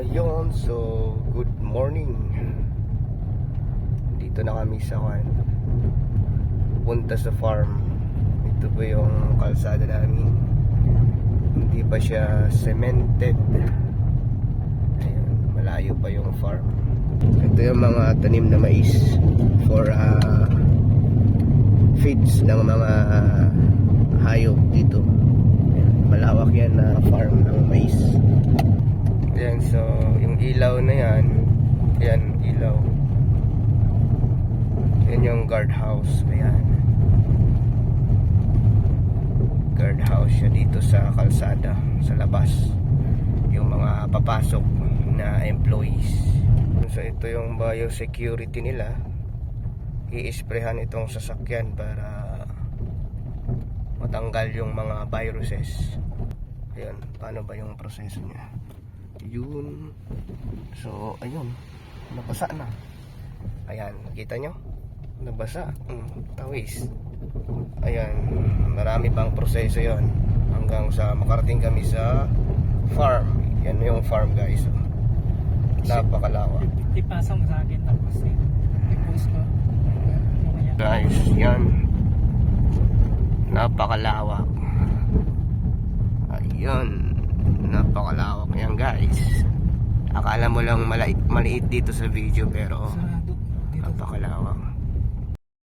Ayun, so good morning. Dito na kami sa punta sa farm. Ito po yung kalsada namin. Hindi pa siya cemented. Ayun, malayo pa yung farm. Ito yung mga tanim na mais for feeds ng mga hayop dito. Ayun, malawak yan na farm ng mais. Ayan, so yung ilaw na yan, ilaw. Yan yung guardhouse. Ayan, guardhouse siya dito sa kalsada, sa labas. Yung mga papasok na employees. So ito yung biosecurity nila. I-sprayhan itong sasakyan para matanggal yung mga viruses. Ayan, paano ba yung proseso niya? Yun. So ayun, nabasa na. Ayan, kita nyo? Nabasa. Tawis. Ayan, marami pang proseso yon hanggang sa makarating kami sa farm. Yan yung farm, guys. Napakalawak. Ipasa mo sa akin tapos i-post ko. Guys, yan. Napakalawak. Ayun. Napakalawak yan, guys. Akala mo lang maliit dito sa video pero Sarado. Dito. napakalawak.